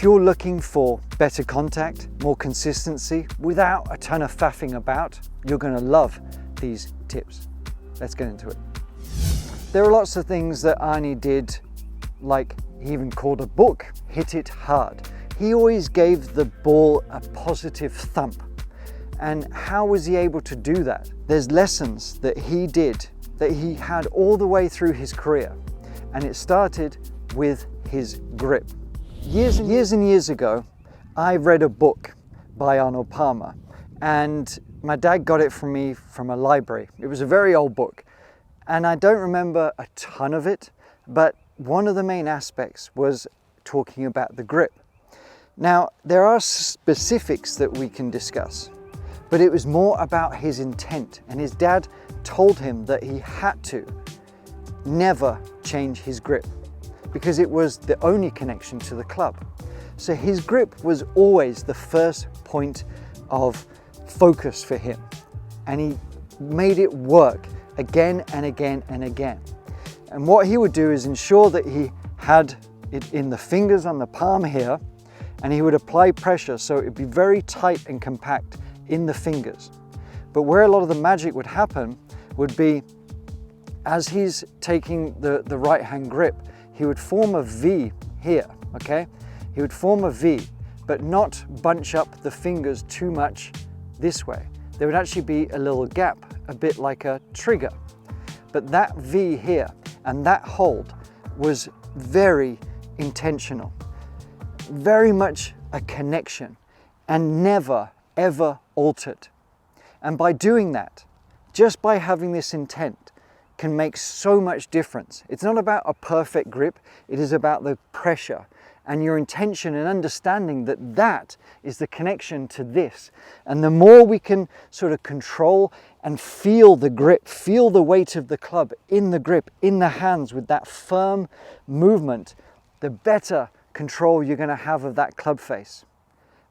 If you're looking for better contact, more consistency, without a ton of faffing about, you're going to love these tips. Let's get into it. There are lots of things that Arnie did, like he even called a book, Hit It Hard. He always gave the ball a positive thump. And how was he able to do that? There's lessons that he did, that he had all the way through his career. And it started with his grip. Years and years ago, I read a book by Arnold Palmer, and my dad got it from me from a library. It was a very old book, and I don't remember a ton of it, but one of the main aspects was talking about the grip. Now, there are specifics that we can discuss, but it was more about his intent, and his dad told him that he had to never change his grip, because it was the only connection to the club. So his grip was always the first point of focus for him. And he made it work again and again and again. And what he would do is ensure that he had it in the fingers on the palm here, and he would apply pressure so it would be very tight and compact in the fingers. But where a lot of the magic would happen would be as he's taking the right hand grip, he would form a V here, okay? He would form a V, but not bunch up the fingers too much this way. There would actually be a little gap, a bit like a trigger. But that V here and that hold was very intentional, very much a connection, and never, ever altered. And by doing that, just by having this intent, can make so much difference. It's not about a perfect grip, it is about the pressure and your intention and understanding that that is the connection to this. And the more we can sort of control and feel the grip, feel the weight of the club in the grip, in the hands with that firm movement, the better control you're going to have of that club face.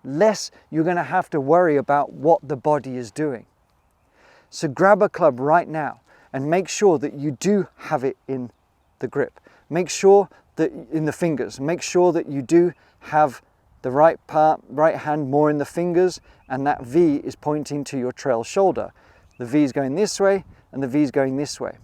Less you're going to have to worry about what the body is doing. So grab a club right now and make sure that you do have it in the grip. Make sure that in the fingers, make sure that you do have the right hand more in the fingers, and that V is pointing to your trail shoulder. The V is going this way and the V is going this way.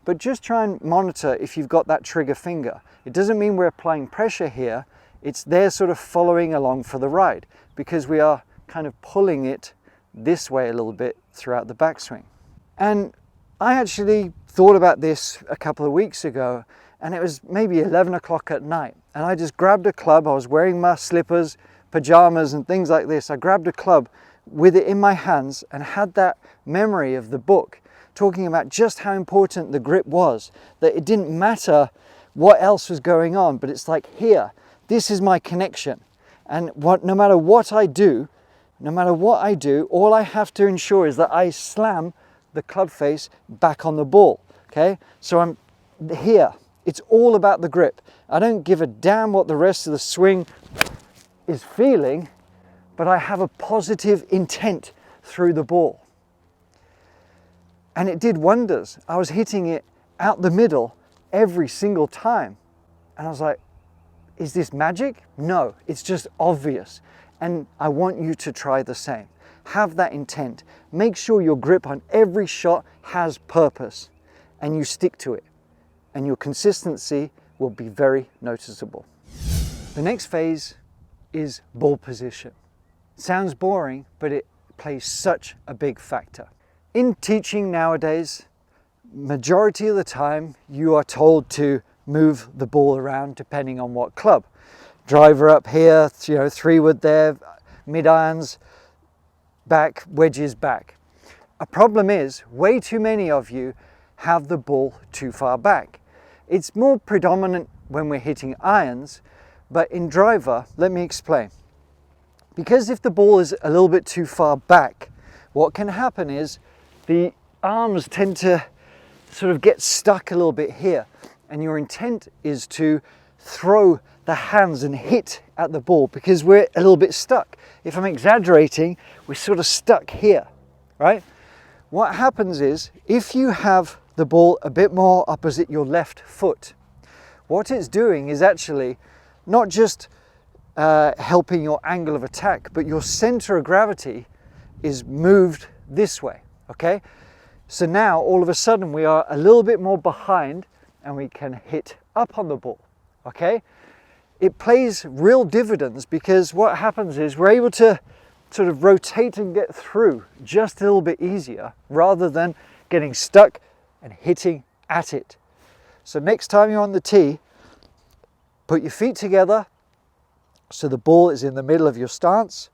But just try and monitor if you've got that trigger finger. It doesn't mean we're applying pressure here, it's there sort of following along for the ride, because we are kind of pulling it this way a little bit throughout the backswing. And I actually thought about this a couple of weeks ago, and it was maybe 11 o'clock at night, and I just grabbed a club. I was wearing my slippers, pajamas and things like this. I grabbed a club with it in my hands and had that memory of the book talking about just how important the grip was, that it didn't matter what else was going on, but it's like, here, this is my connection, and no matter what I do, all I have to ensure is that I slam the club face back on the ball, okay? So I'm here. It's all about the grip. I don't give a damn what the rest of the swing is feeling, but I have a positive intent through the ball. And it did wonders. I was hitting it out the middle every single time. And I was like, is this magic? No, it's just obvious. And I want you to try the same. Have that intent. Make sure your grip on every shot has purpose and you stick to it. And your consistency will be very noticeable. The next phase is ball position. Sounds boring, but it plays such a big factor. In teaching nowadays, majority of the time you are told to move the ball around depending on what club. Driver up here, 3-wood there, mid-irons, back, wedges back. A problem is, way too many of you have the ball too far back. It's more predominant when we're hitting irons, but in driver, let me explain. Because if the ball is a little bit too far back, what can happen is the arms tend to sort of get stuck a little bit here, and your intent is to throw the hands and hit at the ball because we're a little bit stuck. If I'm exaggerating, we're sort of stuck here, right? What happens is, if you have the ball a bit more opposite your left foot, what it's doing is actually not just helping your angle of attack, but your center of gravity is moved this way, okay? So now all of a sudden we are a little bit more behind and we can hit up on the ball, okay? It plays real dividends because what happens is we're able to sort of rotate and get through just a little bit easier rather than getting stuck and hitting at it. So next time you're on the tee, put your feet together so the ball is in the middle of your stance,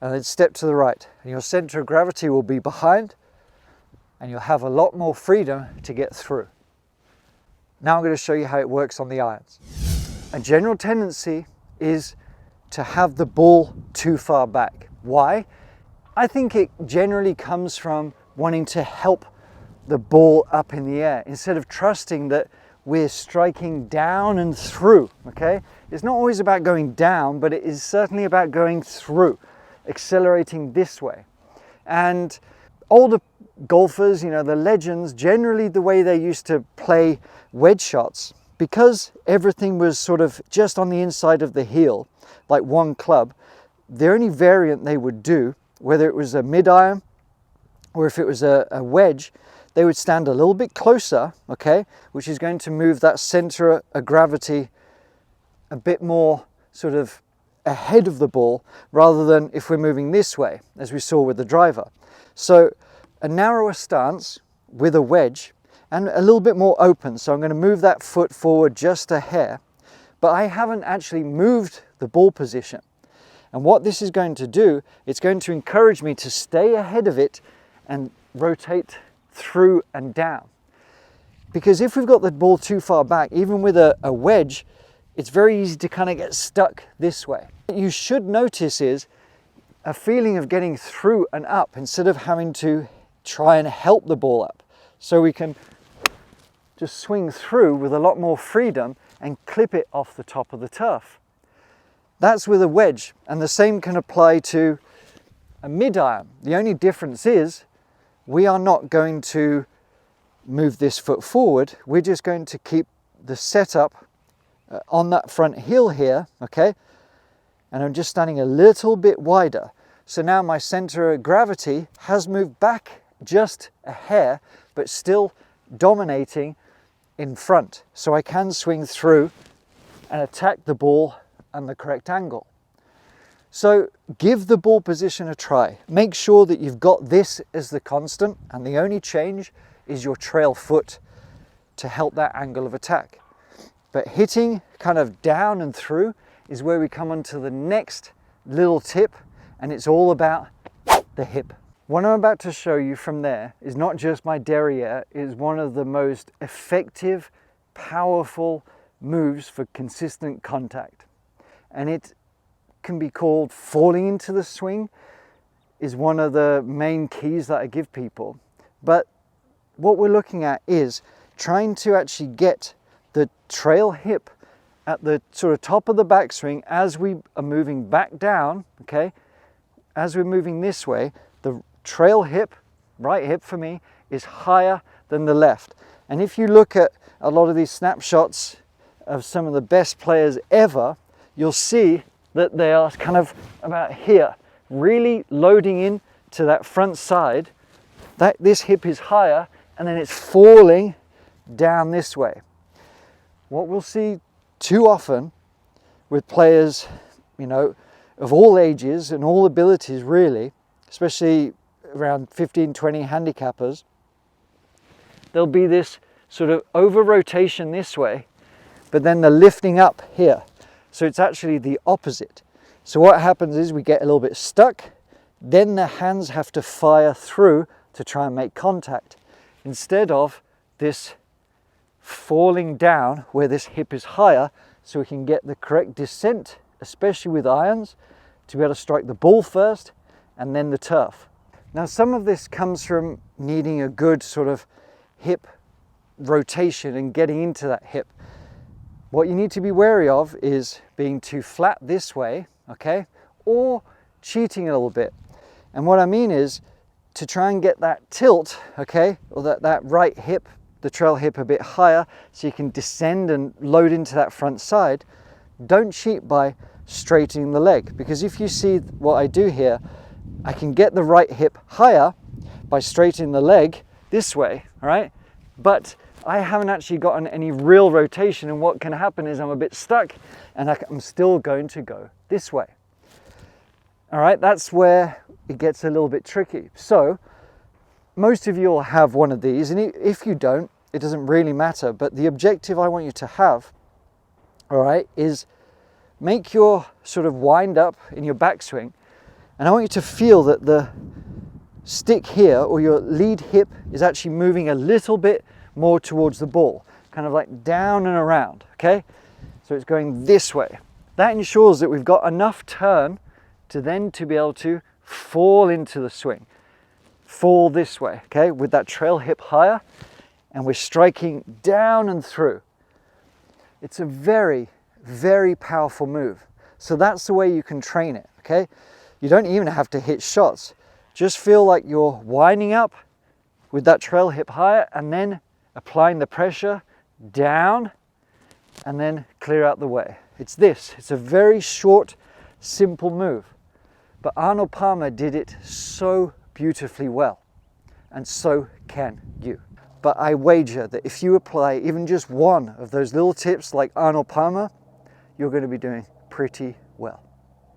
and then step to the right. And your center of gravity will be behind, and you'll have a lot more freedom to get through. Now I'm going to show you how it works on the irons. A general tendency is to have the ball too far back. Why? I think it generally comes from wanting to help the ball up in the air instead of trusting that we're striking down and through, okay? It's not always about going down, but it is certainly about going through, accelerating this way. And older golfers, you know, the legends, generally the way they used to play wedge shots, because everything was sort of just on the inside of the heel, like one club, the only variant they would do, whether it was a mid-iron or if it was a wedge, they would stand a little bit closer, okay, which is going to move that center of gravity a bit more sort of ahead of the ball rather than if we're moving this way, as we saw with the driver. So a narrower stance with a wedge and a little bit more open. So I'm going to move that foot forward just a hair, but I haven't actually moved the ball position. And what this is going to do, it's going to encourage me to stay ahead of it and rotate through and down. Because if we've got the ball too far back, even with a wedge, it's very easy to kind of get stuck this way. What you should notice is a feeling of getting through and up instead of having to try and help the ball up. So we can just swing through with a lot more freedom and clip it off the top of the turf. That's with a wedge, and the same can apply to a mid-iron. The only difference is we are not going to move this foot forward. We're just going to keep the setup on that front heel here, okay? And I'm just standing a little bit wider. So now my center of gravity has moved back just a hair, but still dominating in front. So I can swing through and attack the ball and the correct angle. So give the ball position a try. Make sure that you've got this as the constant, and the only change is your trail foot to help that angle of attack. But hitting kind of down and through is where we come on to the next little tip, and it's all about the hip. What I'm about to show you from there is not just my derriere, it is one of the most effective, powerful moves for consistent contact. And it can be called falling into the swing, is one of the main keys that I give people. But what we're looking at is trying to actually get the trail hip at the sort of top of the backswing as we are moving back down, okay? As we're moving this way, the trail hip, right hip for me, is higher than the left. And if you look at a lot of these snapshots of some of the best players ever, you'll see that they are kind of about here, really loading in to that front side. This hip is higher, and then it's falling down this way. What we'll see too often with players, you know, of all ages and all abilities really, especially around 15, 20 handicappers, there'll be this sort of over rotation this way, but then the lifting up here. So it's actually the opposite. So what happens is we get a little bit stuck, then the hands have to fire through to try and make contact, instead of this falling down where this hip is higher, so we can get the correct descent, especially with irons, to be able to strike the ball first and then the turf. Now some of this comes from needing a good sort of hip rotation and getting into that hip. What you need to be wary of is being too flat this way, okay, or cheating a little bit. And what I mean is to try and get that tilt, okay, or that right hip, the trail hip a bit higher so you can descend and load into that front side. Don't cheat by straightening the leg. Because if you see what I do here, I can get the right hip higher by straightening the leg this way, all right? But I haven't actually gotten any real rotation, and what can happen is I'm a bit stuck and I'm still going to go this way. All right, that's where it gets a little bit tricky. So most of you will have one of these, and if you don't, it doesn't really matter, but the objective I want you to have, all right, is make your sort of wind up in your backswing, and I want you to feel that the stick here, or your lead hip, is actually moving a little bit more towards the ball, kind of like down and around, okay? So it's going this way. That ensures that we've got enough turn to be able to fall into the swing. Fall this way, okay, with that trail hip higher, and we're striking down and through. It's a very, very powerful move. So that's the way you can train it, okay? You don't even have to hit shots. Just feel like you're winding up with that trail hip higher and then applying the pressure down and then clear out the way. It's this. It's a very short, simple move. But Arnold Palmer did it so beautifully well, and so can you. But I wager that if you apply even just one of those little tips like Arnold Palmer, you're going to be doing pretty well.